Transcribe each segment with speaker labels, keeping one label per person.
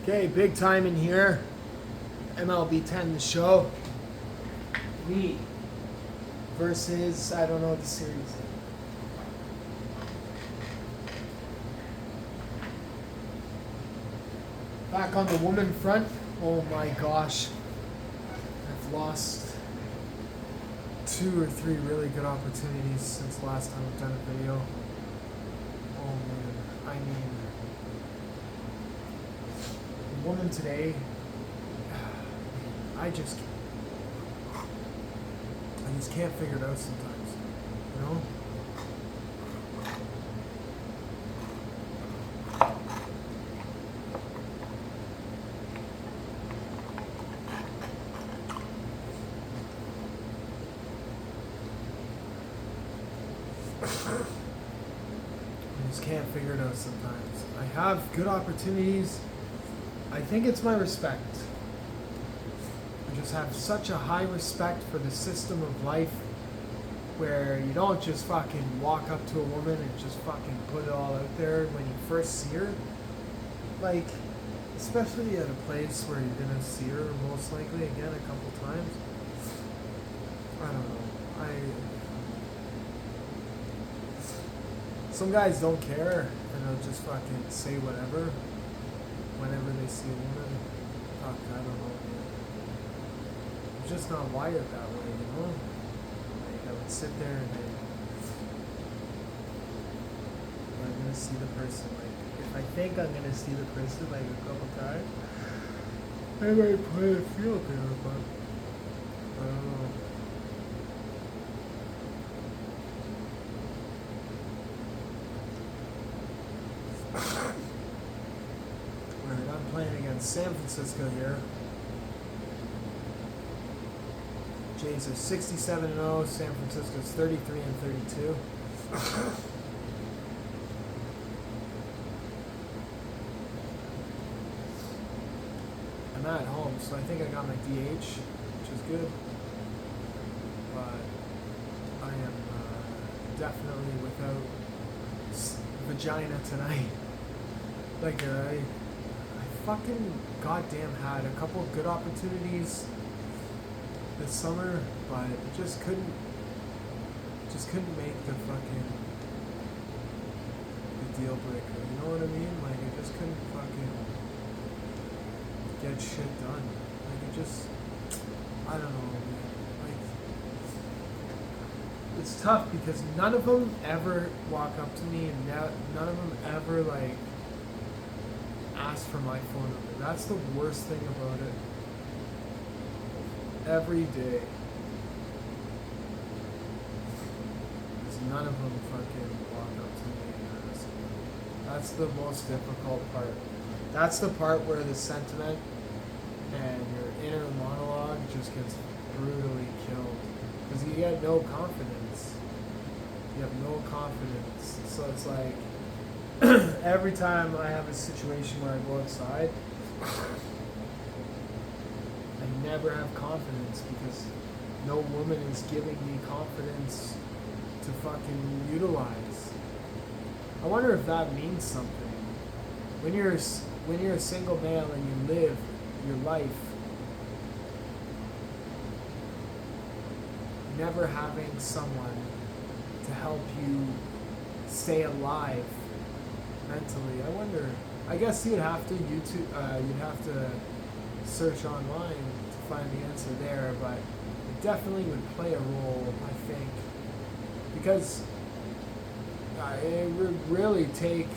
Speaker 1: Okay, big time in here. MLB 10 the show. Me versus, I don't know the series. Back on the woman front. Oh my gosh. I've lost 2 or 3 really good opportunities since the last time I've done a video. Oh man, I mean, the woman today, I just can't figure it out sometimes, you know? I just can't figure it out sometimes. I have good opportunities. I think it's my respect. I just have such a high respect for the system of life where you don't just fucking walk up to a woman and just fucking put it all out there when you first see her. Like, especially at a place where you're gonna see her most likely again a couple times. I don't know. Some guys don't care and they'll just fucking say whatever whenever they see a woman. Fuck, I don't know. I'm just not wired that way, you know? Like, I would sit there and I'm gonna see the person. Like, if I think I'm gonna see the person like a couple times, I might play a field there, but I don't know. Alright, I'm playing against San Francisco here. Jays are 67-0, San Francisco's 33-32. I'm at home, so I think I got my DH, which is good. But I am definitely without vagina tonight. Like, I fucking goddamn had a couple of good opportunities this summer, but just couldn't make the fucking deal breaker. You know what I mean? Like, I just couldn't fucking get shit done. Like, it just, I don't know, man. Like, it's tough because none of them ever walk up to me, and none of them ever like ask for my phone number. That's the worst thing about it. Every day, because none of them fucking walk up to me and ask. That's the most difficult part. That's the part where the sentiment and your inner monologue just gets brutally killed. Because you get no confidence. You have no confidence. So it's like, every time I have a situation where I go outside, I never have confidence because no woman is giving me confidence to fucking utilize. I wonder if that means something. When you're a single male and you live your life never having someone to help you stay alive mentally, I wonder. I guess you'd have to search online to find the answer there, but it definitely would play a role, I think, because it would really take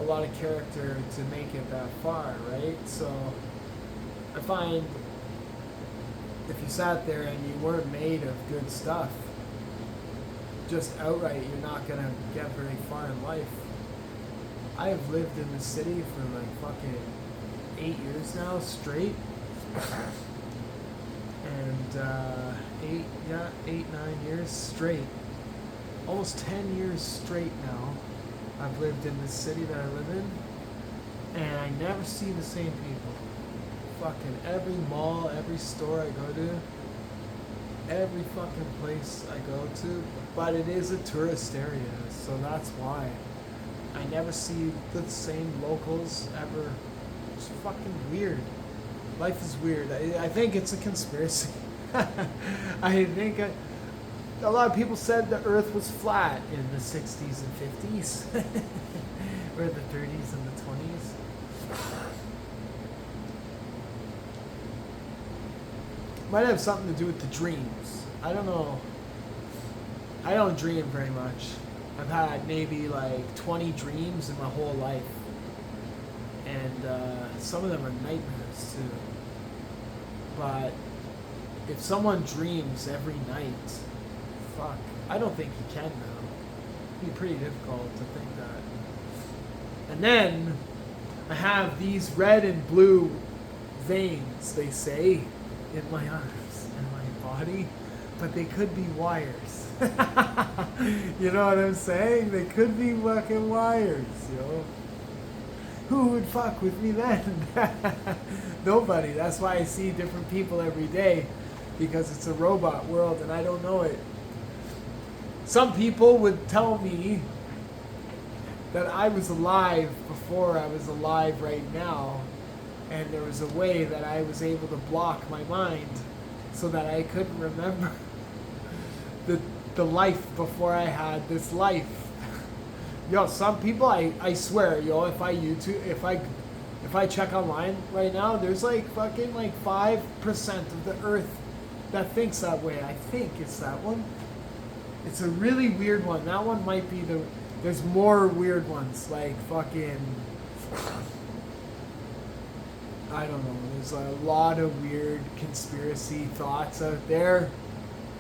Speaker 1: a lot of character to make it that far, right? So I find if you sat there and you weren't made of good stuff, just outright, you're not gonna get very far in life. I have lived in the city for like fucking 8 years now straight, and 9 years straight, almost 10 years straight now. I've lived in the city that I live in, and I never see the same people. Fucking every mall, every store I go to, every fucking place I go to, but it is a tourist area, so that's why. I never see the same locals ever It's fucking weird. Life is weird. I think it's a conspiracy. I think a lot of people said the Earth was flat in the 60s and 50s, or the 30s and the 20s. Might have something to do with the dreams. I don't know. I don't dream very much. I've had maybe like 20 dreams in my whole life. And some of them are nightmares too. But if someone dreams every night, fuck, I don't think you can now. It'd be pretty difficult to think that. And then I have these red and blue veins, they say, in my arms and my body, but they could be wires. You know what I'm saying? They could be fucking wires, yo. Who would fuck with me then? Nobody. That's why I see different people every day, because it's a robot world and I don't know it. Some people would tell me that I was alive before I was alive right now, and there was a way that I was able to block my mind so that I couldn't remember the life before I had this life. Yo, some people, I swear, yo, if I check online right now, there's like fucking like 5% of the earth that thinks that way. I think it's that one. It's a really weird one. That one might be there's more weird ones, like fucking, I don't know, there's a lot of weird conspiracy thoughts out there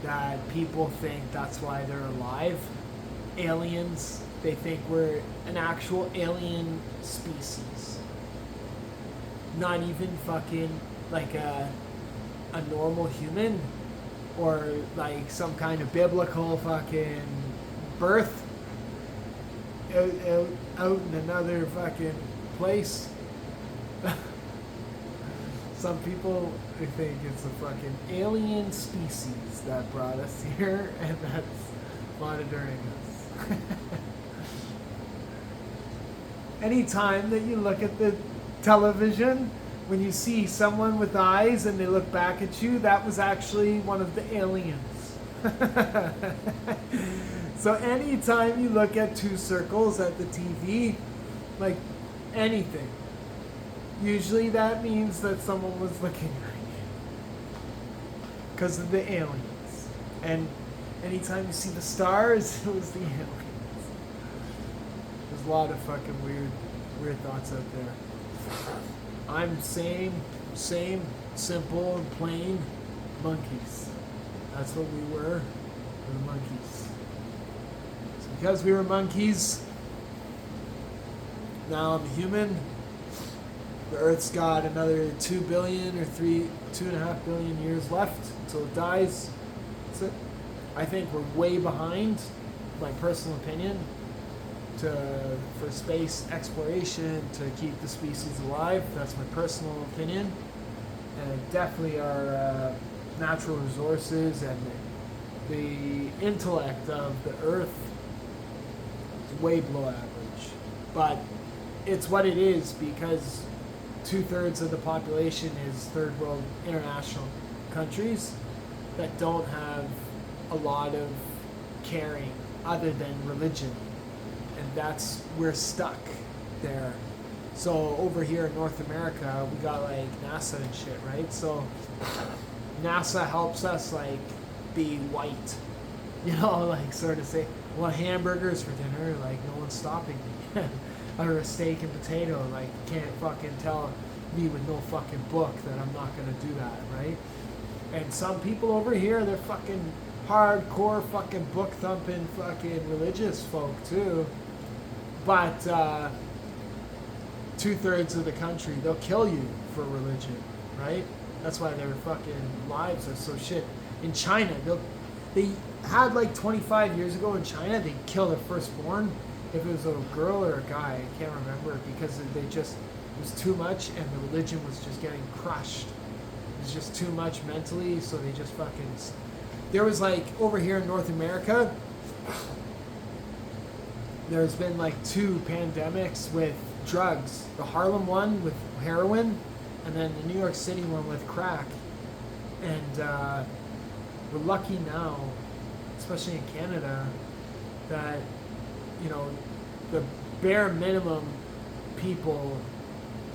Speaker 1: that people think that's why they're alive. Aliens, they think we're an actual alien species. Not even fucking like a normal human, or like some kind of biblical fucking birth out in another fucking place. Some people think it's a fucking alien species that brought us here and that's monitoring us. Anytime that you look at the television, when you see someone with eyes and they look back at you, that was actually one of the aliens. So anytime you look at two circles at the TV, like anything, usually that means that someone was looking at you because of the aliens. And anytime you see the stars, it was the aliens. There's a lot of fucking weird thoughts out there. I'm same, simple and plain monkeys. That's what we were. We were monkeys. So because we were monkeys, now I'm a human. The Earth's got another 2 billion or 2.5 billion years left until it dies. That's it. I think we're way behind, my personal opinion, for space exploration to keep the species alive. That's my personal opinion. And definitely our natural resources and the intellect of the Earth is way below average. But it's what it is, because 2/3 of the population is third world international countries that don't have a lot of caring other than religion. And we're stuck there. So over here in North America, we got like NASA and shit, right? So NASA helps us like be white, you know, like sort of say, I want hamburgers for dinner, like no one's stopping me. Or a steak and potato, like you can't fucking tell me with no fucking book that I'm not gonna do that, right? And some people over here, they're fucking hardcore fucking book thumping fucking religious folk too. But 2/3 of the country, they'll kill you for religion, right? That's why their fucking lives are so shit. In China, they had like 25 years ago in China, they kill their firstborn if it was a girl or a guy. I can't remember, because it was too much and the religion was just getting crushed. It was just too much mentally, so they just fucking... There was like, over here in North America, there's been like 2 pandemics with drugs. The Harlem one with heroin, and then the New York City one with crack. And we're lucky now, especially in Canada, that, you know, the bare minimum people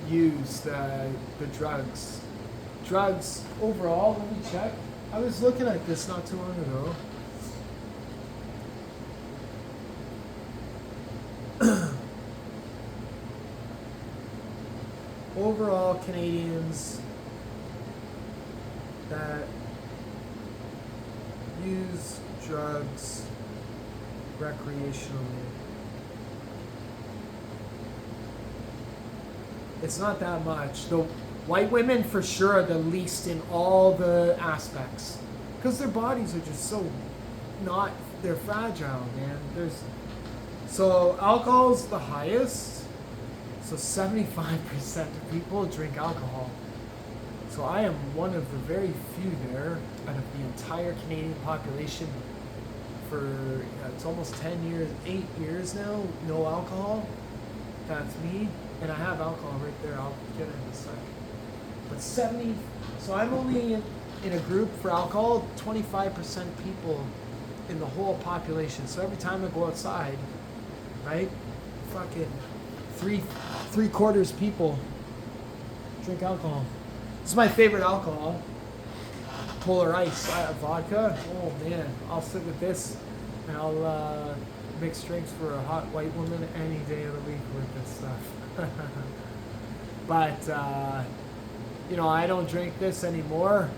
Speaker 1: use the drugs. Drugs overall, let me check. I was looking at this not too long ago. Overall, Canadians that use drugs recreationally. It's not that much. The white women for sure are the least in all the aspects, because their bodies are just so not. They're fragile, man. So alcohol's the highest. So 75% of people drink alcohol. So I am one of the very few there out of the entire Canadian population for it's almost 10 years, 8 years now, no alcohol. That's me. And I have alcohol right there. I'll get it in a sec. But so I'm only in a group for alcohol, 25% people in the whole population. So every time I go outside, right, fucking three quarters people drink alcohol. This is my favorite alcohol. Polar Ice, vodka. Oh man, I'll sit with this and I'll mix drinks for a hot white woman any day of the week with this stuff. But you know, I don't drink this anymore,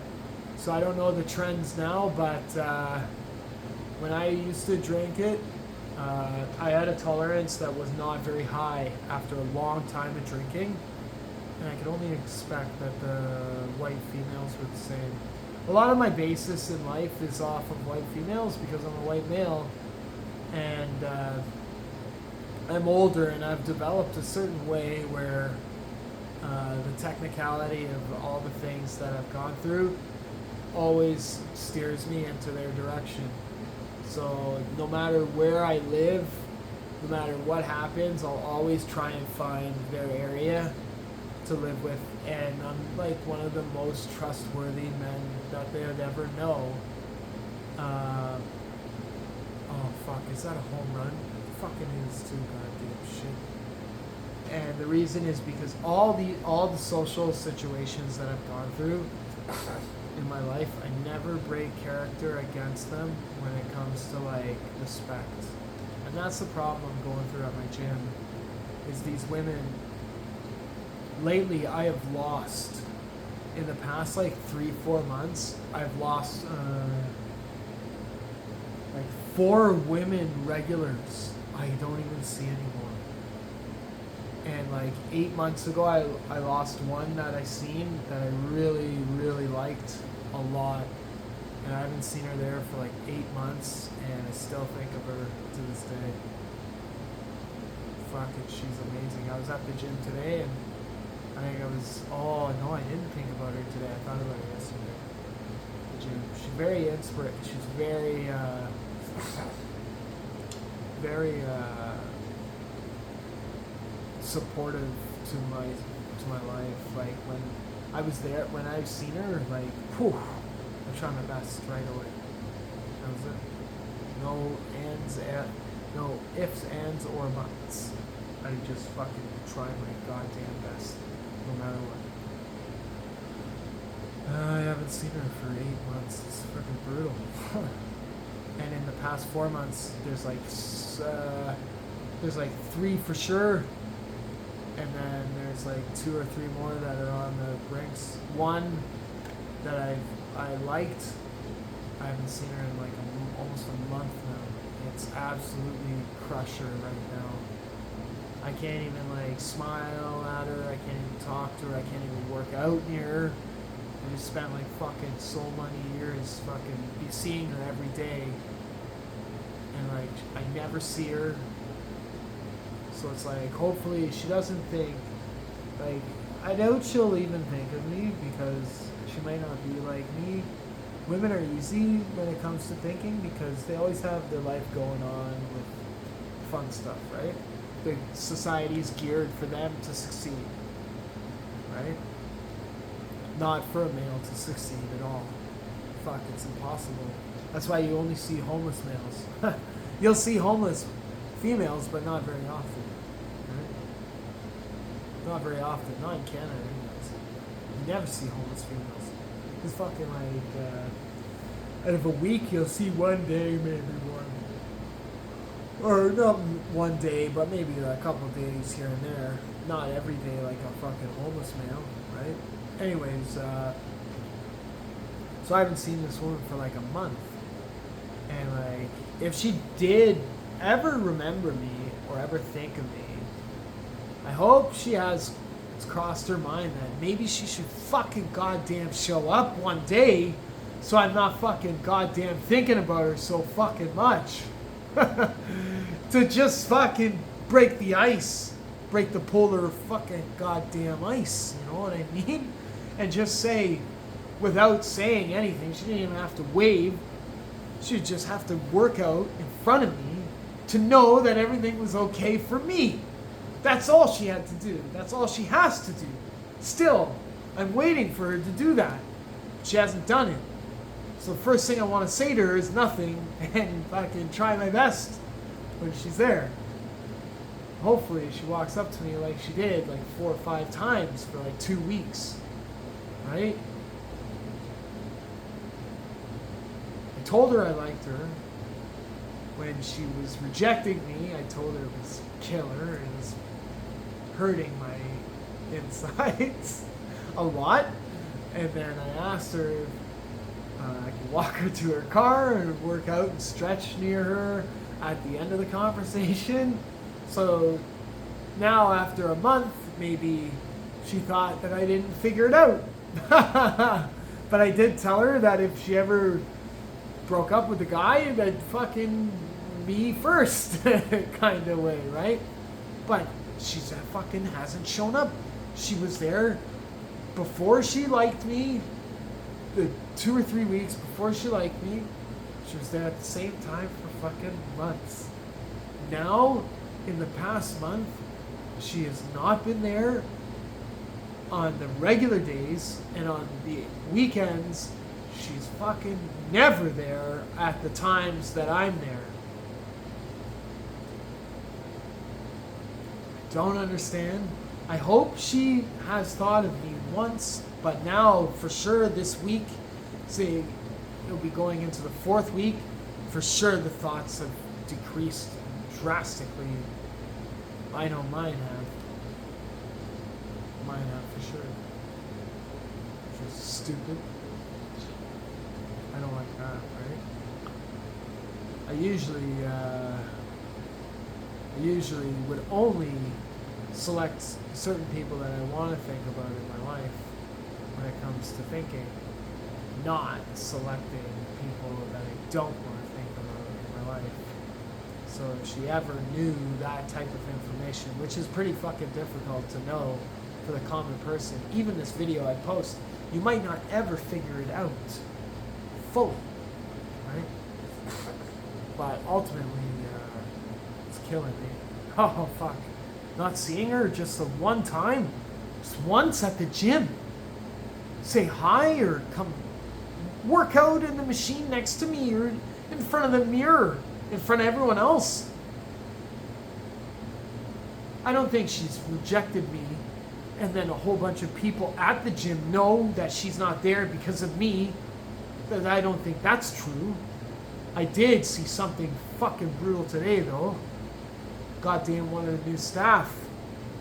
Speaker 1: so I don't know the trends now. But when I used to drink it, I had a tolerance that was not very high after a long time of drinking, and I could only expect that the white females were the same. A lot of my basis in life is off of white females because I'm a white male, and I'm older, and I've developed a certain way where the technicality of all the things that I've gone through always steers me into their direction. So no matter where I live, no matter what happens, I'll always try and find their area to live with. And I'm like one of the most trustworthy men that they would ever know. Oh fuck, is that a home run? It fucking is too, goddamn shit. And the reason is because all the social situations that I've gone through in my life, I never break character against them when it comes to like respect. And that's the problem I'm going through at my gym, is these women. Lately I have lost, in the past like 3-4 months, I've lost like 4 women regulars I don't even see anymore. And like 8 months ago I lost one that I seen that I really, really liked a lot, and I haven't seen her there for like 8 months, and I still think of her to this day. Fuck it, she's amazing. I was at the gym today, and I think I didn't think about her today. I thought about her yesterday. The gym. She's very inspirational. She's very, very supportive to my life. Like when I was there, when I've seen her, like, whew, I try my best right away. That was it. No ifs, ands, or buts. I just fucking try my goddamn best, no matter what. I haven't seen her for 8 months. It's freaking brutal. And in the past 4 months, there's like 3 for sure. And then there's like 2 or 3 more that are on the brinks. One that I liked, I haven't seen her in like almost a month now. It's absolutely crusher right now. I can't even like smile at her. I can't even talk to her. I can't even work out near her. I just spent like fucking so many years fucking seeing her every day. And like, I never see her. So it's like, hopefully she doesn't think, like, I doubt she'll even think of me because she might not be like me. Women are easy when it comes to thinking because they always have their life going on with fun stuff, right? the society's geared for them to succeed, right? Not for a male to succeed at all. Fuck, it's impossible. That's why you only see homeless males. You'll see homeless females, but not very often. Right? Not very often. Not in Canada, anyways. You never see homeless females. It's fucking like, out of a week, you'll see one day, maybe one. Or not one day, but maybe a couple of days here and there. Not every day like a fucking homeless male, right? Anyways, so I haven't seen this woman for like a month. And like, if she did ever remember me or ever think of me, I hope she has, it's crossed her mind that maybe she should fucking goddamn show up one day so I'm not fucking goddamn thinking about her so fucking much. To just fucking break the ice. Break the polar fucking goddamn ice. You know what I mean? And just say, without saying anything, she didn't even have to wave. She'd just have to work out in front of me to know that everything was okay for me. That's all she had to do. That's all she has to do. Still, I'm waiting for her to do that. She hasn't done it. So the first thing I want to say to her is nothing and fucking try my best when she's there. Hopefully she walks up to me like she did like 4 or 5 times for like 2 weeks. Right? I told her I liked her. When she was rejecting me, I told her it was killer. It was hurting my insides a lot. And then I asked her if I could walk her to her car and work out and stretch near her at the end of the conversation. So now after a month, maybe she thought that I didn't figure it out. But I did tell her that if she ever broke up with a guy, that fucking me first kind of way, right? But she fucking hasn't shown up. She was there before she liked me. The 2 or 3 weeks before she liked me, she was there at the same time for fucking months. Now, in the past month, she has not been there on the regular days, and on the weekends, she's fucking never there at the times that I'm there. I don't understand. I hope she has thought of me once, but now for sure this week, say it'll be going into the 4th week, for sure the thoughts have decreased drastically. I know mine have. Mine have for sure. Which is stupid. I don't like that, right? I usually would only select certain people that I want to think about in my life when it comes to thinking, not selecting people that I don't want to think about in my life. So if she ever knew that type of information, which is pretty fucking difficult to know for the common person, even this video I post, you might not ever figure it out fully, right? But ultimately, it's killing me. Oh, fuck. Not seeing her just the one time, just once at the gym. Say hi or come work out in the machine next to me or in front of the mirror, in front of everyone else. I don't think she's rejected me and then a whole bunch of people at the gym know that she's not there because of me. I don't think that's true. I did see something fucking brutal today though. Goddamn, one of the new staff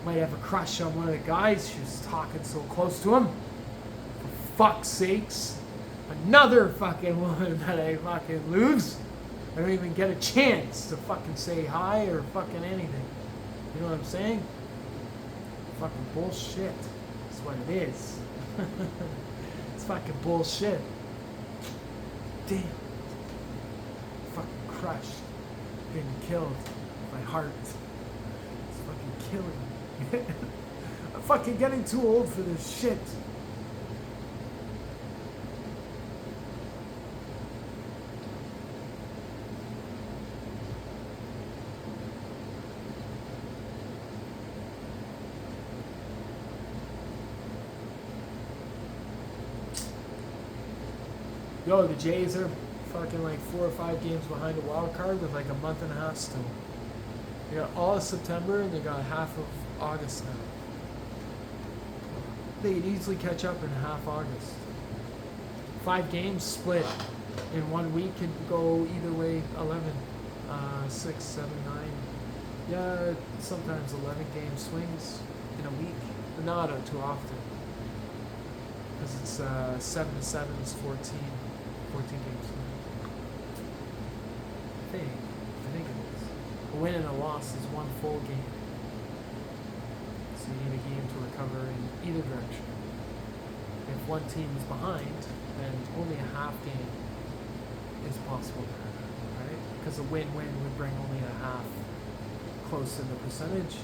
Speaker 1: might have a crush on one of the guys. She was talking so close to him. For fuck's sakes. Another fucking woman that I fucking lose. I don't even get a chance to fucking say hi or fucking anything. You know what I'm saying? Fucking bullshit. That's what it is. It's fucking bullshit. Damn. Fucking crushed. Getting killed. My heart. It's fucking killing me. I'm fucking getting too old for this shit. Yo, the Jays are fucking like 4 or 5 games behind the wild card with like a month and a half still. They got all of September and they got half of August now. They could easily catch up in half August. 5 games split in 1 week could go either way. 11, 6, 7, 9. Yeah, sometimes 11 game swings in a week, but not too often. Because it's 7 to 7 is 14 games. I think it is. A win and a loss is 1 full game. So you need a game to recover in either direction. If one team is behind, then only a half game is possible there, right? Because a win-win would bring only a half close in the percentage,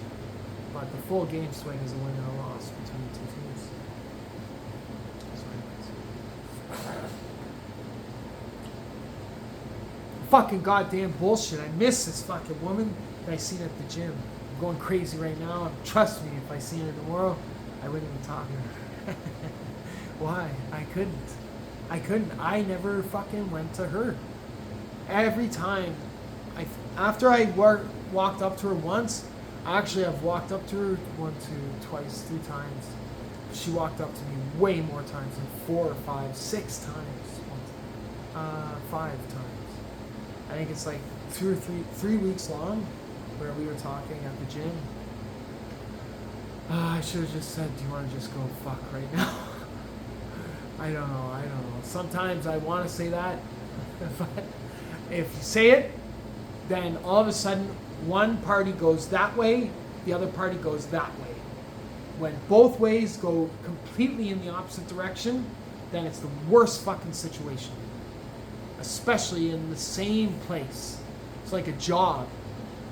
Speaker 1: but the full game swing is a win and a loss between the two teams. Fucking goddamn bullshit. I miss this fucking woman that I seen at the gym. I'm going crazy right now. Trust me, if I seen her tomorrow, I wouldn't even talk to her. Why? I couldn't. I never fucking went to her. Every time, after I walked up to her once, actually I've walked up to her 1, 2, twice, 3 times. She walked up to me way more times than 4 or 5, 6 times. 5 times. I think it's like 2 or 3 weeks long where we were talking at the gym. I should have just said, do you want to just go fuck right now? I don't know. Sometimes I want to say that, but if you say it, then all of a sudden one party goes that way, the other party goes that way. When both ways go completely in the opposite direction, then it's the worst fucking situation. Especially in the same place. It's like a job.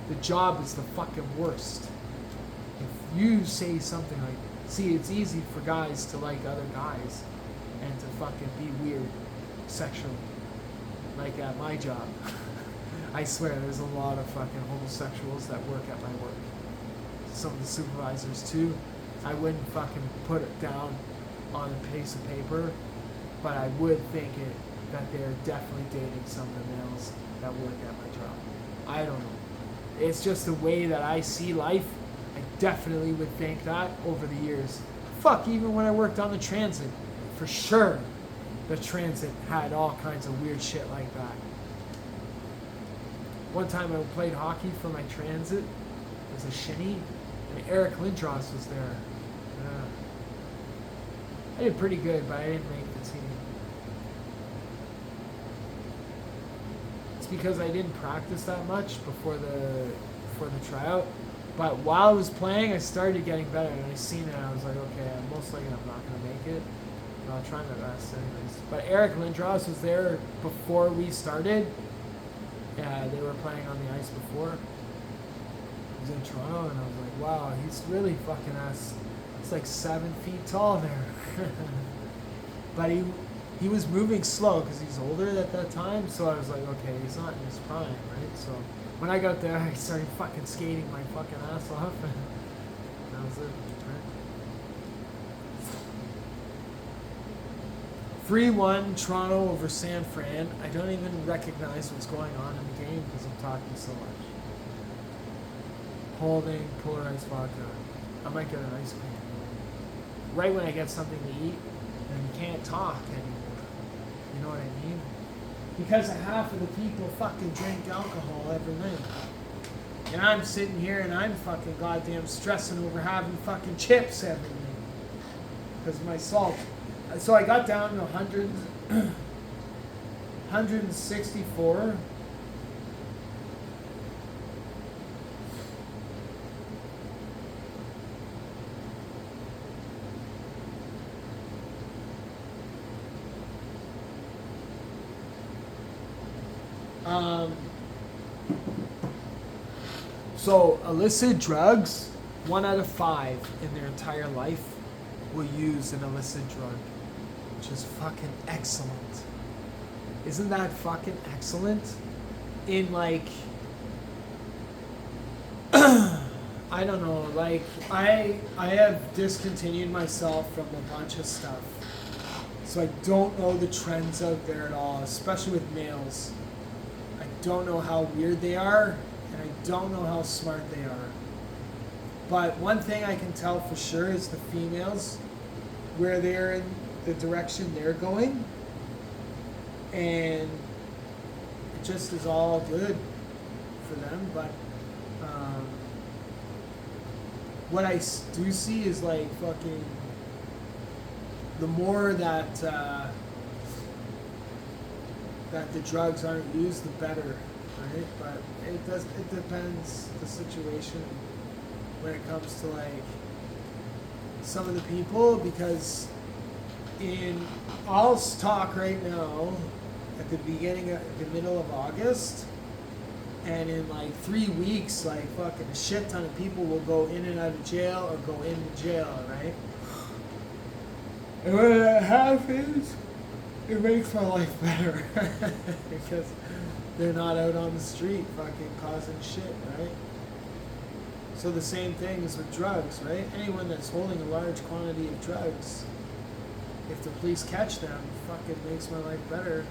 Speaker 1: The job is the fucking worst. If you say something like, see, it's easy for guys to like other guys and to fucking be weird sexually. Like at my job. I swear there's a lot of fucking homosexuals that work at my work. Some of the supervisors too. I wouldn't fucking put it down on a piece of paper, but I would think that they're definitely dating some of the males that work at my job. I don't know. It's just the way that I see life. I definitely would think that over the years. Fuck, even when I worked on the transit, for sure, the transit had all kinds of weird shit like that. One time I played hockey for my transit. It was a shinny, and Eric Lindros was there. I did pretty good, but I didn't make the team. It's because I didn't practice that much before the tryout. But while I was playing, I started getting better, and I seen it, and I was like, okay, I'm most likely I'm not going to make it. But I'll try my best anyways. But Eric Lindros was there before we started. Yeah, they were playing on the ice before. He was in Toronto, and I was like, wow, he's really fucking ass. It's like 7 feet tall there. But he was moving slow because he's older at that time, so I was like, okay, he's not in his prime, right? So when I got there, I started fucking skating my fucking ass off, and that was it, right? 3-1 Toronto over San Fran. I don't even recognize what's going on in the game because I'm talking so much. Holding polarized vodka. I might get an ice cream. Right when I get something to eat, and you can't talk anymore. You know what I mean? Because half of the people fucking drink alcohol every night. And I'm sitting here and I'm fucking goddamn stressing over having fucking chips every night. Because of my salt. So I got down to 164. So illicit drugs, 1 out of 5 in their entire life will use an illicit drug, which is fucking excellent. Isn't that fucking excellent? In like, I don't know, like I have discontinued myself from a bunch of stuff. So I don't know the trends out there at all, especially with males. I don't know how weird they are, and I don't know how smart they are. But one thing I can tell for sure is the females, where they're in the direction they're going, and it just is all good for them. But what I do see is like fucking the more that that the drugs aren't used, the better, right? But it depends the situation when it comes to like some of the people, because I'll talk right now at the middle of August, and in like 3 weeks, like fucking a shit ton of people will go in and out of jail or go into jail, right? And when that happens, it makes my life better because they're not out on the street fucking causing shit, right? So the same thing is with drugs, right? Anyone that's holding a large quantity of drugs, if the police catch them, fucking makes my life better,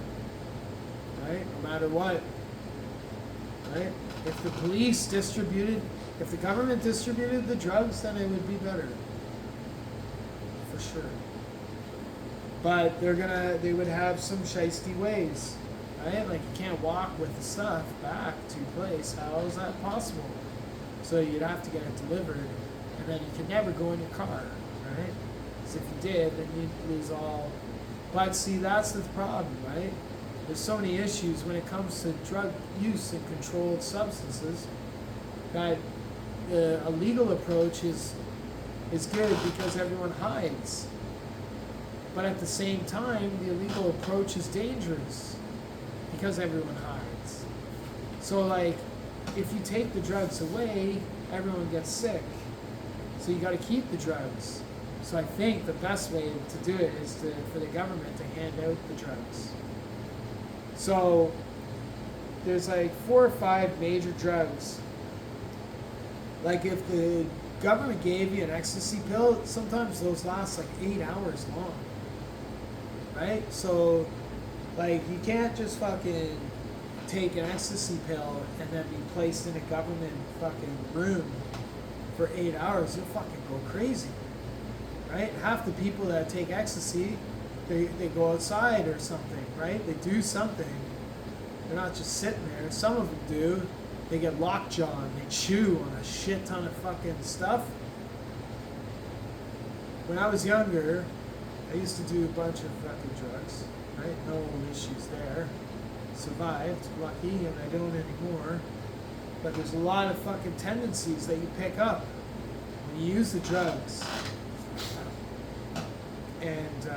Speaker 1: right? No matter what, right? If the government distributed the drugs, then it would be better, for sure. But they would have some shiesty ways, right? Like you can't walk with the stuff back to your place. How is that possible? So you'd have to get it delivered, and then you could never go in your car, right? Because if you did, then you'd lose all. But see, that's the problem, right? There's so many issues when it comes to drug use and controlled substances that a legal approach is good because everyone hides. But at the same time, the illegal approach is dangerous because everyone hides. So like, if you take the drugs away, everyone gets sick. So you got to keep the drugs. So I think the best way to do it is for the government to hand out the drugs. So there's like 4 or 5 major drugs. Like if the government gave you an ecstasy pill, sometimes those last like 8 hours long. Right? So like you can't just fucking take an ecstasy pill and then be placed in a government fucking room for 8 hours. You'll fucking go crazy. Right? Half the people that take ecstasy, they go outside or something, right? They do something. They're not just sitting there. Some of them do. They get lockjaw and they chew on a shit ton of fucking stuff. When I was younger, I used to do a bunch of fucking drugs, right? No issues there. Survived, lucky, and I don't anymore. But there's a lot of fucking tendencies that you pick up when you use the drugs. And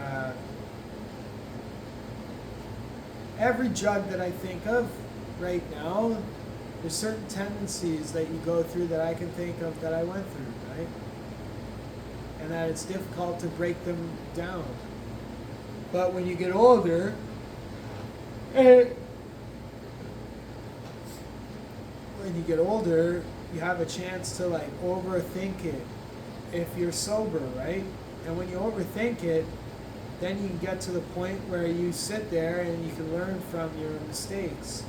Speaker 1: every drug that I think of right now, there's certain tendencies that you go through that I can think of that I went through, right? And that it's difficult to break them down. But when you get older, you have a chance to like overthink it if you're sober, right? And when you overthink it, then you can get to the point where you sit there and you can learn from your mistakes.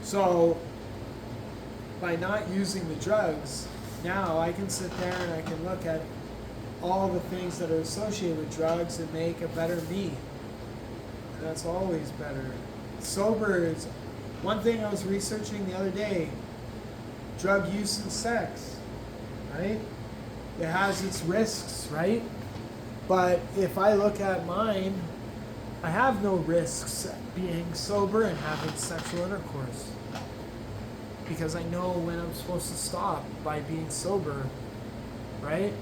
Speaker 1: So by not using the drugs, now I can sit there and I can look at all the things that are associated with drugs and make a better me. And that's always better. Sober is one thing I was researching the other day. Drug use and sex, right? It has its risks, right? But if I look at mine, I have no risks being sober and having sexual intercourse. Because I know when I'm supposed to stop by being sober, right?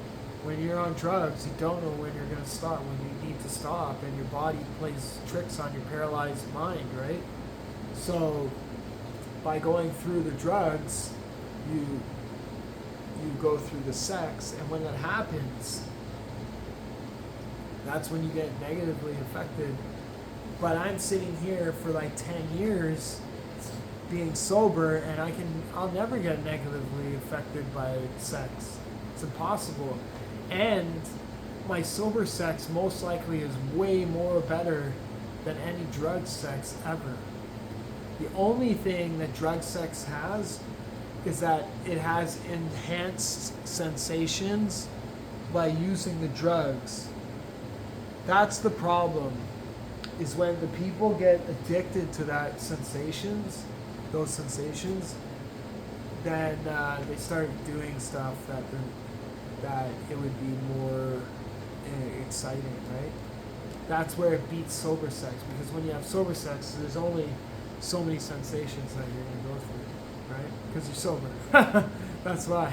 Speaker 1: When you're on drugs, you don't know when you're going to stop, when you need to stop, and your body plays tricks on your paralyzed mind, right? So by going through the drugs, you go through the sex, and when that happens, that's when you get negatively affected. But I'm sitting here for like 10 years being sober, and I'll never get negatively affected by sex. It's impossible. And my sober sex most likely is way more better than any drug sex ever. The only thing that drug sex has is that it has enhanced sensations by using the drugs. That's the problem, is when the people get addicted to that sensations, those sensations, then they start doing stuff that it would be more exciting, right? That's where it beats sober sex, because when you have sober sex, there's only so many sensations that you're going to go through, right? Because you're sober. That's why.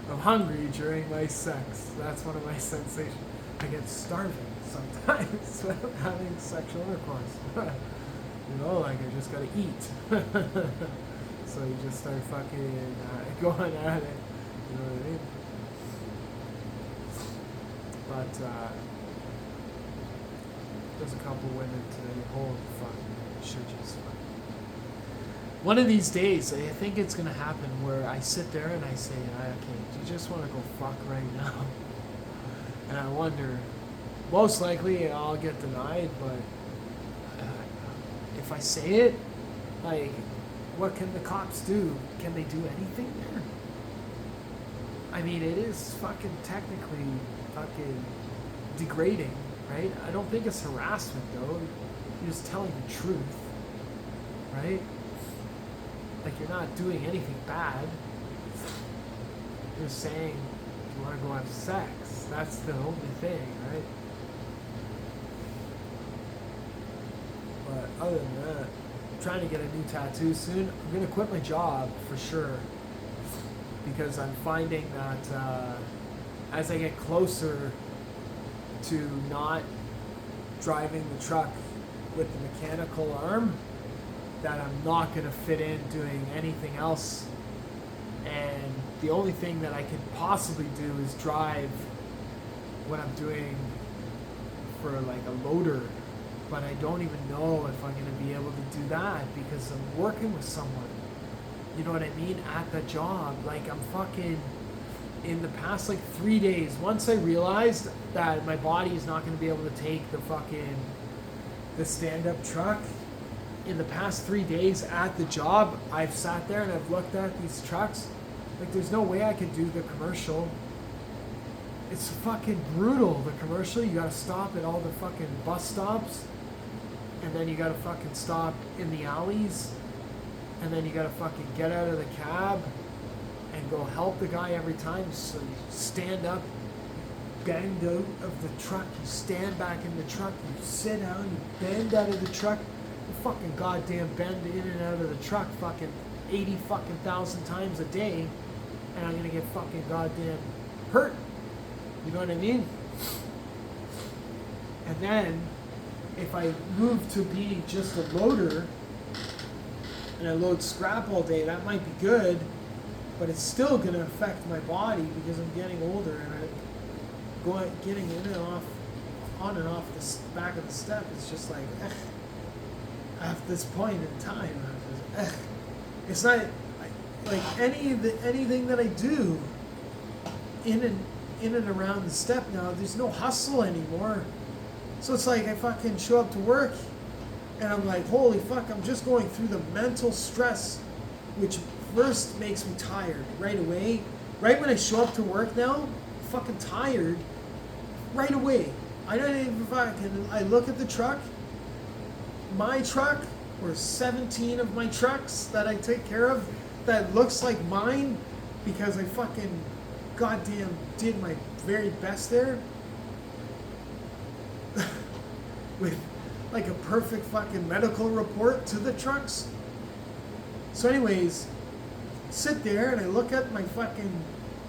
Speaker 1: I'm hungry during my sex. That's one of my sensations. I get starving sometimes when I'm having sexual intercourse. You know, like I just gotta eat. So you just start fucking going at it. You know what I mean? But there's a couple women today. Holy fuck, should just fuck. One of these days, I think it's gonna happen where I sit there and I say, okay, do you just want to go fuck right now? And I wonder, most likely I'll get denied, but if I say it, like, what can the cops do? Can they do anything there? I mean, it is fucking technically fucking degrading, right? I don't think it's harassment, though. You're just telling the truth, right? Like, you're not doing anything bad. You're saying you want to go have sex. That's the only thing, right? But other than that, I'm trying to get a new tattoo soon. I'm going to quit my job for sure, because I'm finding that as I get closer to not driving the truck with the mechanical arm, that I'm not going to fit in doing anything else. And the only thing that I could possibly do is drive what I'm doing for like a loader. But I don't even know if I'm going to be able to do that because I'm working with someone. You know what I mean? At the job. Like, I'm fucking, in the past like 3 days, once I realized that my body is not going to be able to take the stand-up truck, in the past 3 days at the job, I've sat there and I've looked at these trucks. Like, there's no way I could do the commercial. It's fucking brutal, the commercial. You gotta stop at all the fucking bus stops. And then you gotta fucking stop in the alleys. And then you gotta fucking get out of the cab and go help the guy every time. So you stand up, bend out of the truck, you stand back in the truck, you sit down, you bend out of the truck. You fucking goddamn bend in and out of the truck fucking 80 fucking thousand times a day, and I'm gonna get fucking goddamn hurt. You know what I mean? And then if I move to be just a loader and I load scrap all day, that might be good, but it's still gonna affect my body because I'm getting older and getting in and off, on and off the back of the step is just like, at this point in time, it's not like anything that I do in and around the step now. There's no hustle anymore, so it's like I fucking show up to work, and I'm like, holy fuck! I'm just going through the mental stress, which first makes me tired right away. Right when I show up to work now, I'm fucking tired right away. I don't even fucking. I look at the truck. My truck, or 17 of my trucks that I take care of, that looks like mine because I fucking goddamn did my very best there with like a perfect fucking medical report to the trucks. So anyways, sit there and I look at my fucking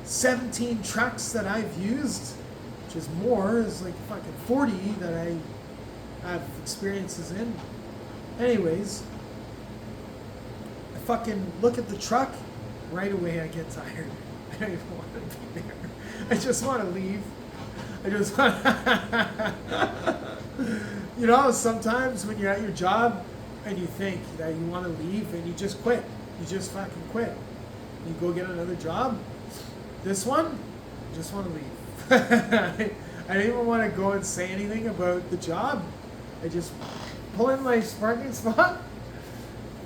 Speaker 1: 17 trucks that I've used, which is more, is like fucking 40 that I have experiences in. Anyways, I fucking look at the truck, right away I get tired. I don't even want to be there. I just want to leave. I just want you know, sometimes when you're at your job and you think that you want to leave and you just quit. You just fucking quit. You go get another job. This one, just want to leave. I didn't even want to go and say anything about the job. I just pull in my parking spot.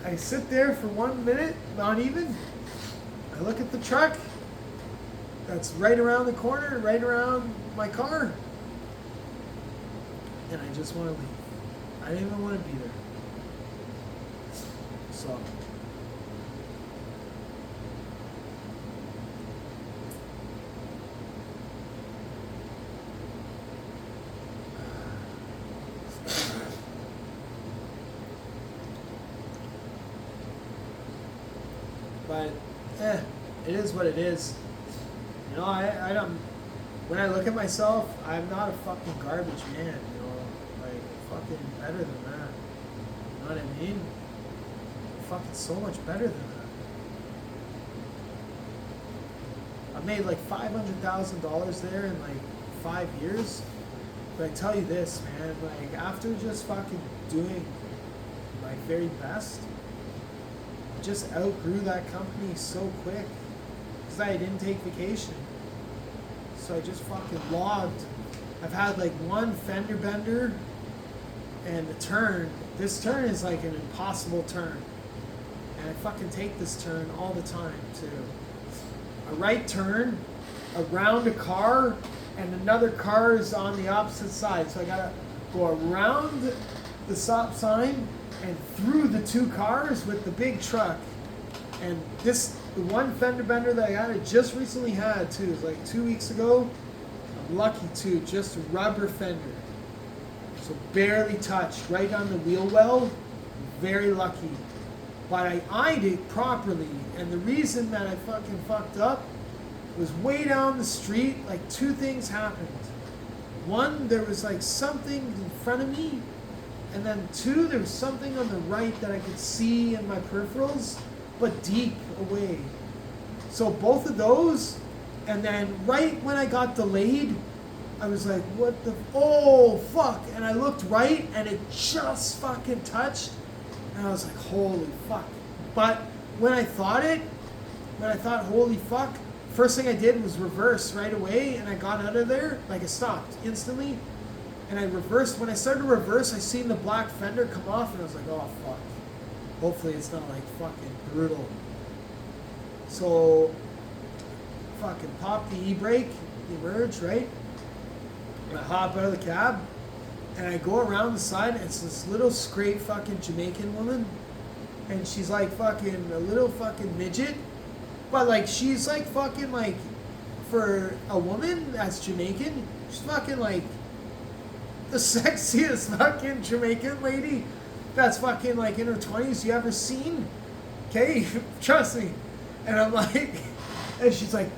Speaker 1: I sit there for 1 minute, not even. I look at the truck that's right around the corner, right around my car. And I just want to leave. I didn't even want to be there. So. But, it is what it is. You know, I don't, when I look at myself, I'm not a fucking garbage man, you know, like, fucking better than that. You know what I mean? I'm fucking so much better than that. I made like $500,000 there in like 5 years. But I tell you this, man, like, after just fucking doing my very best, I just outgrew that company so quick because I didn't take vacation. So I just fucking logged. I've had like one fender bender and a turn. This turn is like an impossible turn. And I fucking take this turn all the time too. A right turn, around a car, and another car is on the opposite side. So I gotta go around the stop sign and through the two cars with the big truck. And this, the one fender bender that I just recently had too, is like 2 weeks ago. I'm lucky too, just a rubber fender. So barely touched, right on the wheel well. Very lucky. But I eyed it properly, and the reason that I fucking fucked up was way down the street, like two things happened. One, there was like something in front of me, and then two, there was something on the right that I could see in my peripherals, but deep away. So both of those, and then right when I got delayed, I was like, what the, oh fuck, and I looked right, and it just fucking touched, and I was like, holy fuck. But when I thought holy fuck, first thing I did was reverse right away, and I got out of there, like I stopped instantly, and I reversed. When I started to reverse, I seen the black fender come off, and I was like, oh fuck. Hopefully it's not like fucking brutal. So, fucking pop the e-brake, emerge, right? And I hop out of the cab, and I go around the side, and it's this little scrape fucking Jamaican woman, and she's like fucking a little fucking midget, but like she's like fucking like, for a woman that's Jamaican, she's fucking like the sexiest fucking Jamaican lady that's fucking like in her 20s you ever seen. Okay, trust me. And I'm like, and she's like,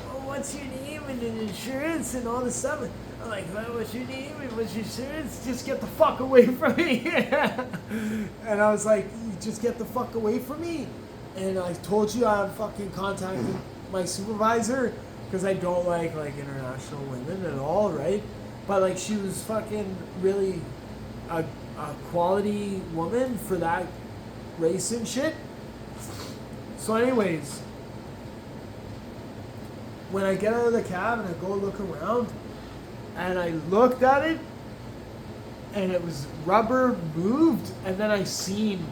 Speaker 1: oh, what's your name and insurance and all this stuff. I'm like, well, what's your name and what's your insurance? Just get the fuck away from me. And I was like, you just get the fuck away from me. And I told you I fucking contacted my supervisor because I don't like international women at all, right? But like she was fucking really a quality woman for that race and shit. So anyways, when I get out of the cab and I go look around, and I looked at it, and it was rubber moved, and then I seen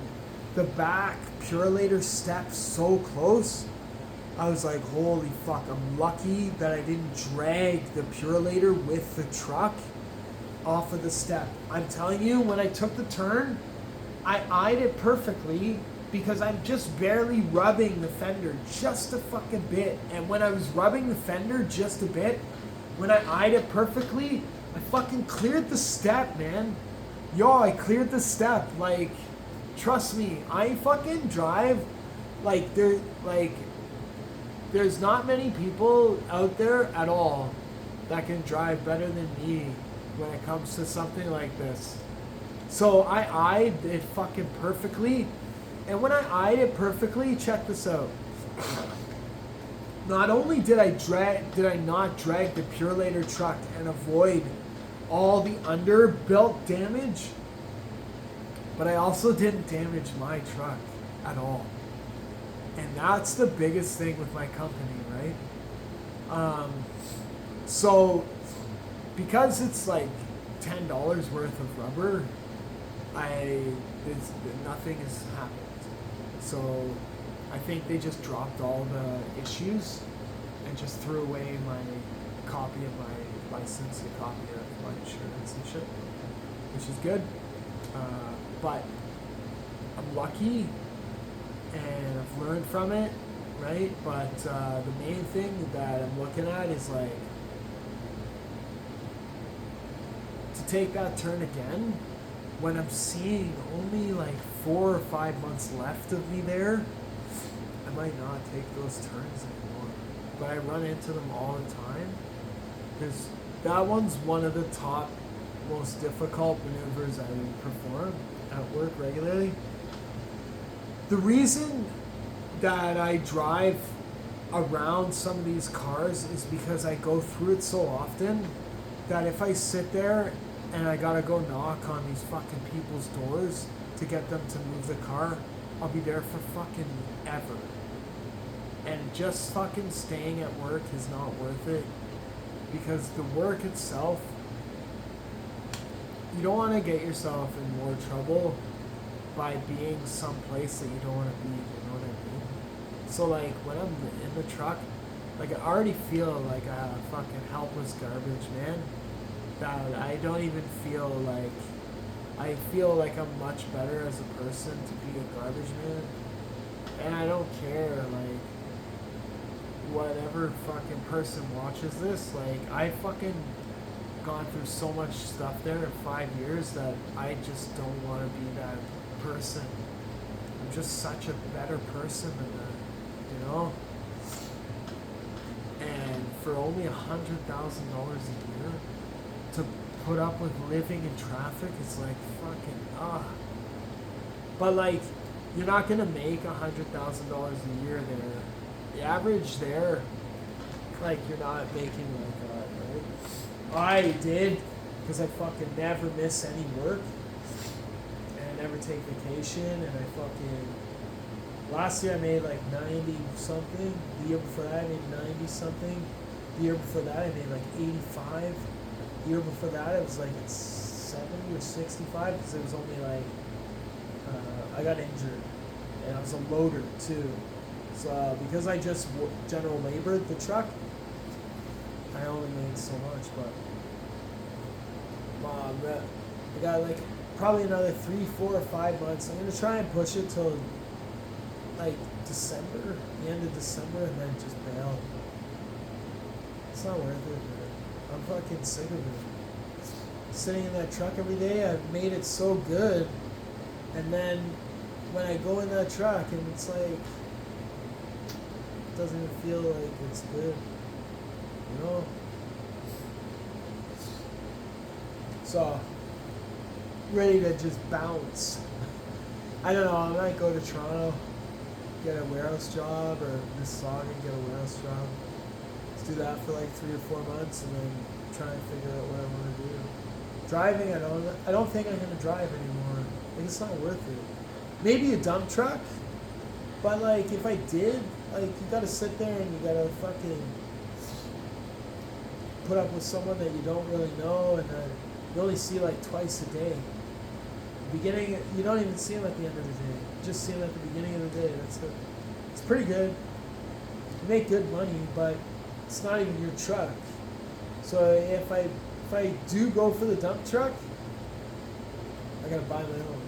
Speaker 1: the back Purolator step so close. I was like, holy fuck, I'm lucky that I didn't drag the Purolator with the truck off of the step. I'm telling you, when I took the turn, I eyed it perfectly because I'm just barely rubbing the fender just a fucking bit. And when I was rubbing the fender just a bit, when I eyed it perfectly, I fucking cleared the step, man. Yo, I cleared the step. Like, trust me, I fucking drive there's not many people out there at all that can drive better than me when it comes to something like this. So I eyed it fucking perfectly. And when I eyed it perfectly, check this out. Not only did I not drag the Purolator truck and avoid all the underbelt damage, but I also didn't damage my truck at all. And that's the biggest thing with my company, right? So, because it's like $10 worth of rubber, nothing has happened. So, I think they just dropped all the issues and just threw away my copy of my license, a copy of my insurance and shit, which is good. But I'm lucky and I've learned from it, right? But the main thing that I'm looking at is like to take that turn again when I'm seeing only like 4 or 5 months left of me there. I might not take those turns anymore, but I run into them all the time because that one's one of the top most difficult maneuvers I perform at work regularly. The reason that I drive around some of these cars is because I go through it so often that if I sit there and I gotta go knock on these fucking people's doors to get them to move the car, I'll be there for fucking ever. And just fucking staying at work is not worth it because the work itself, you don't want to get yourself in more trouble by being someplace that you don't want to be, you know what I mean? So like when I'm in the truck, like I already feel like a fucking helpless garbage man that I don't even feel like, I feel like I'm much better as a person to be a garbage man. And I don't care, like, whatever fucking person watches this, like, I fucking gone through so much stuff there in 5 years that I just don't want to be that person. I'm just such a better person than that, you know? And for only $100,000 a year to put up with living in traffic, it's like fucking But like, you're not gonna make $100,000 a year there. The average there, like you're not making like that, right? I did, because I fucking never miss any work, and I never take vacation, and I fucking, last year I made like 90 something, the year before that I made 90 something, the year before that I made like 85, the year before that it was like 70 or 65, because it was only like, I got injured, and I was a loader too. So because I just general labored the truck, I only made so much. But I got like probably another 3, 4, or 5 months. I'm gonna try and push it till like December, the end of December, and then just bail. It's not worth it, man. I'm fucking sick of it. Sitting in that truck every day, I've made it so good, and then when I go in that truck and it's like, it doesn't even feel like it's good, you know? So, ready to just bounce. I don't know, I might go to Toronto, get a warehouse job, or Mississauga, get a warehouse job. Let's do that for like 3 or 4 months and then try and figure out what I want to do. Driving, I don't think I'm gonna drive anymore. Like, it's not worth it. Maybe a dump truck, but like if I did, like you gotta sit there and you gotta fucking put up with someone that you don't really know and that you only see like twice a day. The beginning, you don't even see them at the end of the day. You just see them at the beginning of the day. That's it. It's pretty good. You make good money, but it's not even your truck. So if I do go for the dump truck, I gotta buy my own.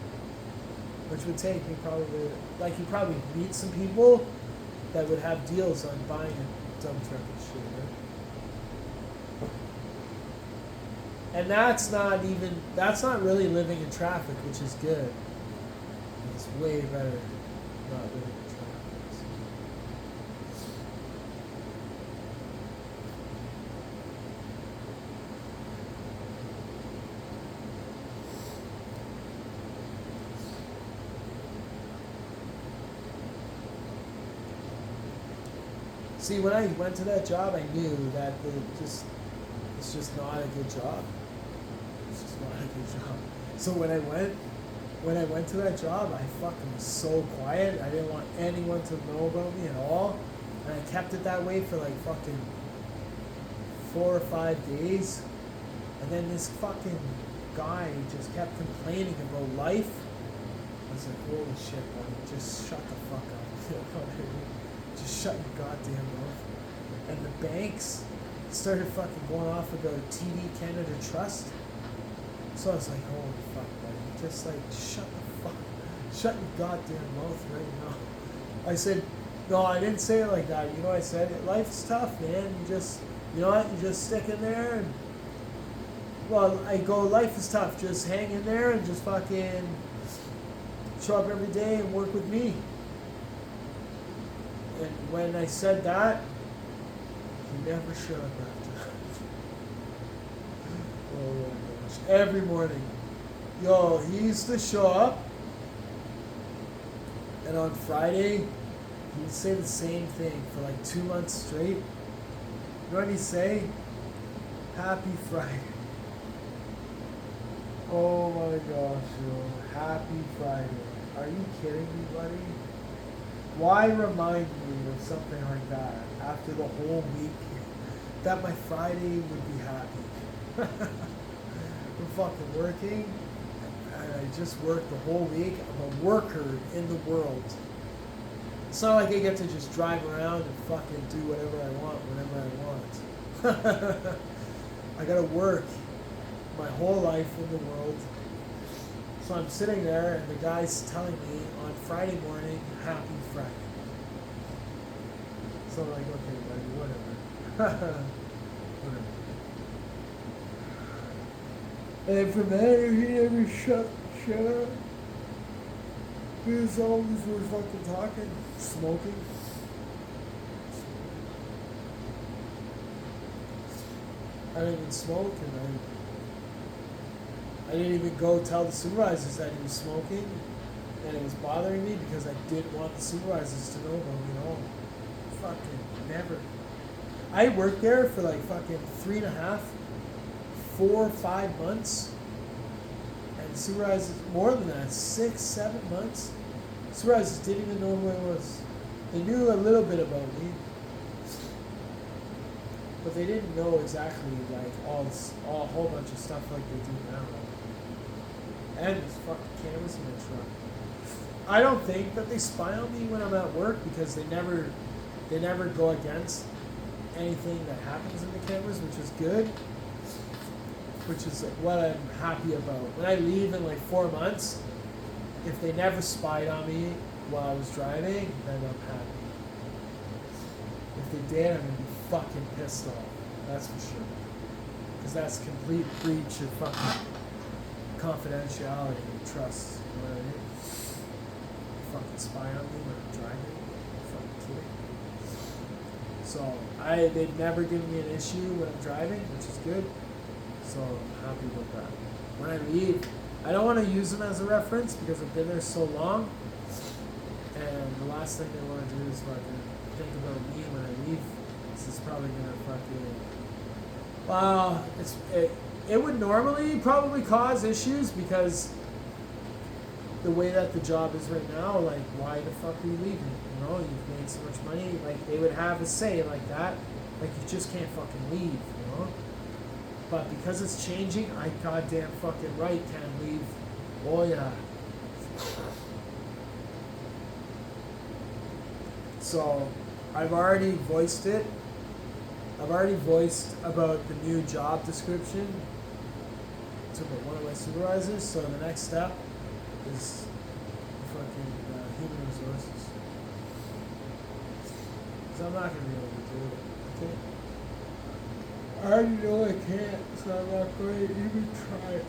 Speaker 1: Which would take me probably, like you probably meet some people that would have deals on buying a dump truck and shit, right? And that's not really living in traffic, which is good. It's way better not living in traffic. See, when I went to that job, I knew that it's just not a good job. It's just not a good job. So when I went to that job, I fucking was so quiet. I didn't want anyone to know about me at all, and I kept it that way for like fucking 4 or 5 days, and then this fucking guy just kept complaining about life. I was like, holy shit, buddy, just shut the fuck up. Just shut your goddamn mouth. And the banks started fucking going off about TD Canada Trust. So I was like, holy fuck, buddy, just like, shut your goddamn mouth right now. I said, no, I didn't say it like that. You know, I said, life's tough, man. You just, you know what, you just stick in there and, well, I go, life is tough. Just hang in there and just fucking show up every day and work with me. And when I said that, he never showed up after. Oh my gosh. Every morning. Yo, he used to show up, and on Friday, he would say the same thing for like 2 months straight. You know what he'd say? Happy Friday. Oh my gosh, yo. Happy Friday. Are you kidding me, buddy? Why remind me of something like that after the whole week that my Friday would be happy? I'm fucking working, and I just work the whole week. I'm a worker in the world. It's not like I get to just drive around and fucking do whatever I want whenever I want. I gotta work my whole life in the world. So I'm sitting there and the guy's telling me on Friday morning, happy Friday. So I'm like, okay, buddy, whatever. Whatever. And then from there, he never shut up. He was always were fucking talking, smoking. I didn't even smoke, and I didn't even go tell the supervisors that he was smoking, and it was bothering me because I didn't want the supervisors to know about me at all. Fucking never. I worked there for like fucking 3.5, 4, 5 months, and the supervisors, more than that, 6, 7 months. Supervisors didn't even know who I was. They knew a little bit about me, but they didn't know exactly like a whole bunch of stuff like they do now. And there's fucking cameras in my truck. I don't think that they spy on me when I'm at work because they never go against anything that happens in the cameras, which is good. Which is what I'm happy about. When I leave in like 4 months, if they never spied on me while I was driving, then I'm happy. If they did, I'm gonna be fucking pissed off. That's for sure. Because that's complete breach of fucking confidentiality and trust. You know what I mean? Fucking spy on me when I'm driving. Fucking kidding. So they've never given me an issue when I'm driving, which is good. So I'm happy with that. When I leave, I don't want to use them as a reference because I've been there so long. And the last thing they want to do is fucking think about me when I leave. This is probably gonna fucking. Well, it would normally probably cause issues because the way that the job is right now, like, why the fuck are you leaving? You know, you've made so much money. Like, they would have a say like that. Like, you just can't fucking leave, you know? But because it's changing, I goddamn fucking right can't leave. Oh, yeah. So, I've already voiced it. I've already voiced about the new job description to one of my supervisors. So the next step is fucking human resources. So I'm not going to be able to do it. Okay? I already know I can't, so I'm not going to even try it.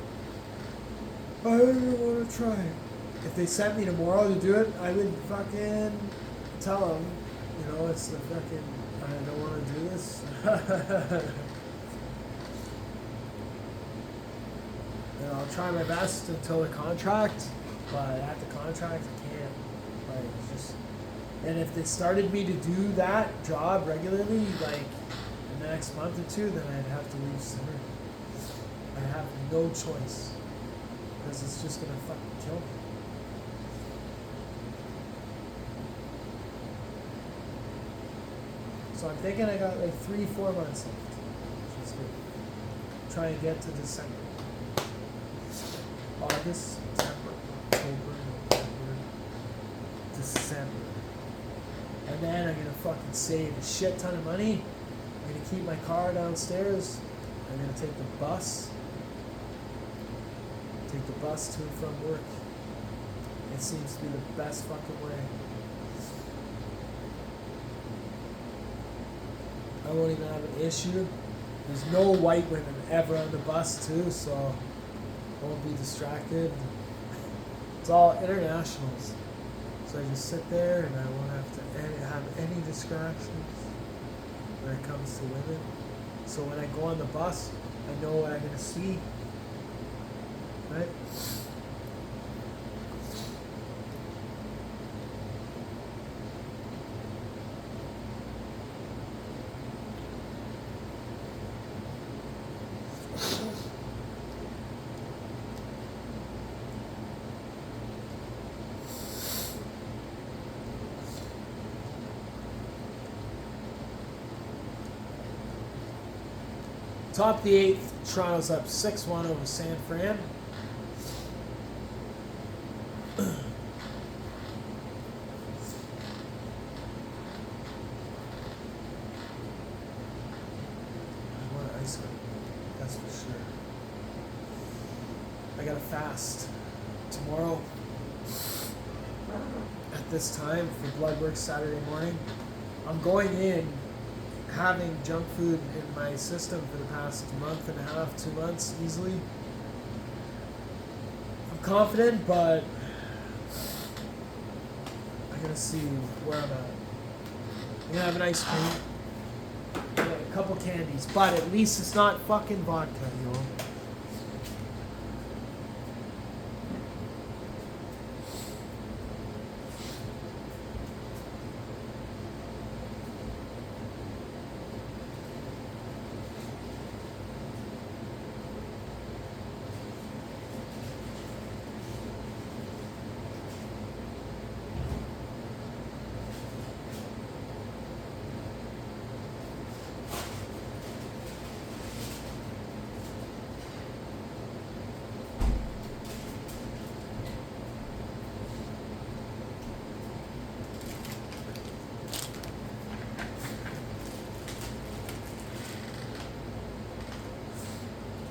Speaker 1: I don't even want to try it. If they sent me tomorrow to do it, I would fucking tell them, you know, it's the fucking, I don't want to do this. And I'll try my best until the contract, but at the contract, I can't. Like, it's just, and if they started me to do that job regularly, like, in the next month or two, then I'd have to leave sooner. I have no choice, because it's just going to fucking kill me. So I'm thinking I got like 3-4 months left, which try and get to December. August, September, October, November, December. And then I'm gonna fucking save a shit ton of money. I'm gonna keep my car downstairs. I'm gonna take the bus. Take the bus to and from work. It seems to be the best fucking way. I won't even have an issue. There's no white women ever on the bus too, so I won't be distracted. It's all internationals. So I just sit there and I won't have to have any distractions when it comes to women. So when I go on the bus, I know what I'm going to see. Right? Top the eighth, Toronto's up 6-1 over San Fran. I want ice cream, that's for sure. I gotta fast tomorrow at this time for blood work Saturday morning. I'm going in having junk food in my system for the past month and a half, 2 months easily. I'm confident, but I gotta see where I'm at. I'm gonna have an ice cream, a couple candies, but at least it's not fucking vodka, yo.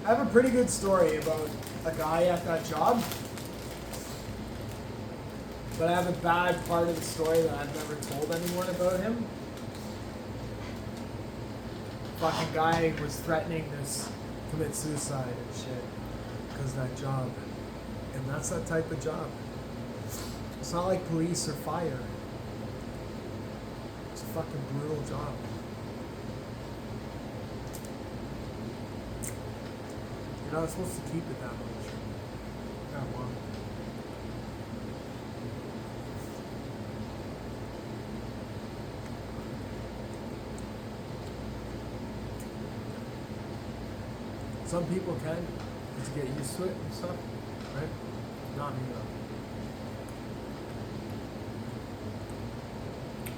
Speaker 1: I have a pretty good story about a guy at that job, but I have a bad part of the story that I've never told anyone about him. Fucking guy was threatening to commit suicide and shit because of that job. And that's that type of job. It's not like police or fire. It's a fucking brutal job. You're not supposed to keep it that much. That long. Some people can, just get used to it and stuff, right? Not me though.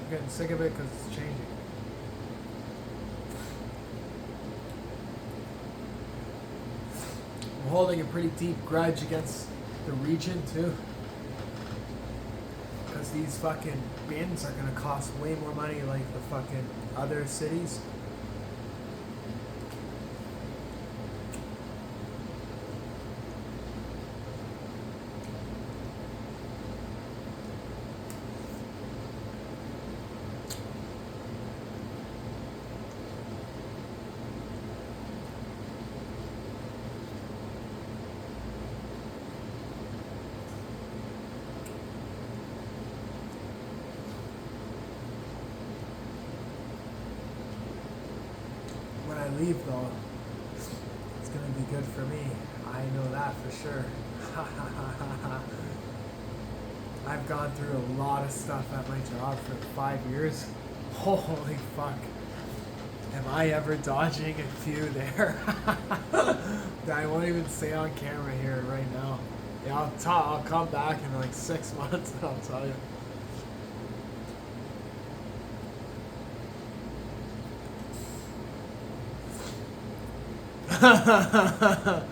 Speaker 1: I'm getting sick of it because it's changing. I'm holding a pretty deep grudge against the region too, because these fucking bins are gonna cost way more money like the fucking other cities. Leave though, it's gonna be good for me. I know that for sure. I've gone through a lot of stuff at my job for 5 years. Holy fuck. Am I ever dodging a few there? That I won't even say on camera here right now. Yeah, I'll come back in like 6 months and I'll tell you. The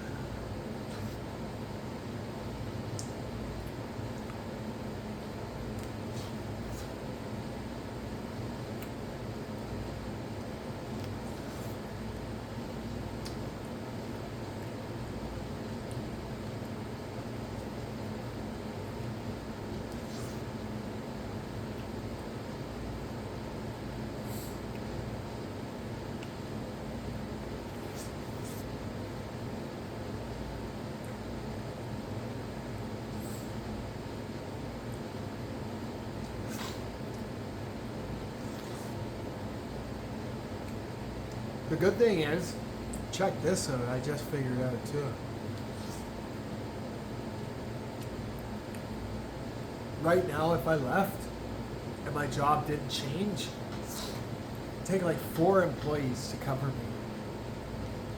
Speaker 1: good thing is, check this out. I just figured out too. Right now, if I left and my job didn't change, it'd take like 4 employees to cover me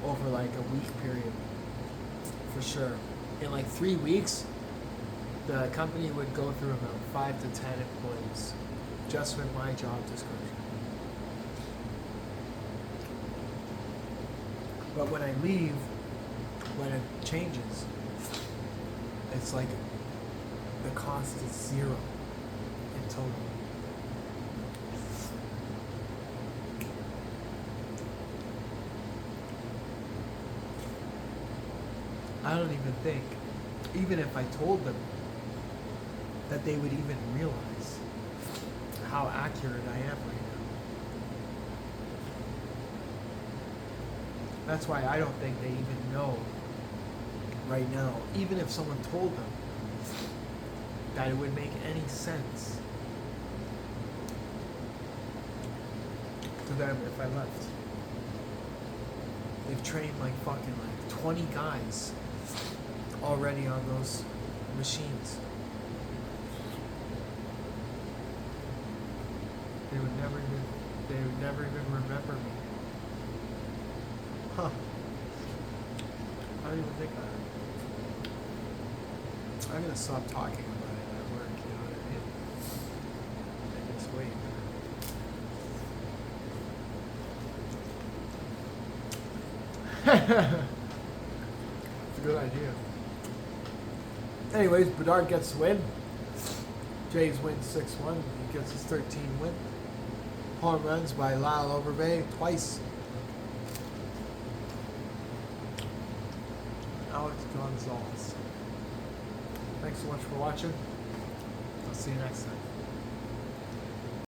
Speaker 1: over like a week period, for sure. In like 3 weeks, the company would go through about 5 to 10 employees just with my job description. But when I leave, when it changes, it's like the cost is 0 in total. I don't even think, even if I told them, that they would even realize how accurate I am right now. That's why I don't think they even know right now, even if someone told them that it would make any sense to them if I left. They've trained like fucking like 20 guys already on those machines. They would never even remember me. Huh. I don't even think I'm gonna stop talking about it at work, you know what I mean? I just wait. It's a good idea. Anyways, Bedard gets the win. Jays wins 6-1. He gets his 13th win. Home runs by Lyle Overbay twice. Alex Gonzalez. Thanks so much for watching. I'll see you next time.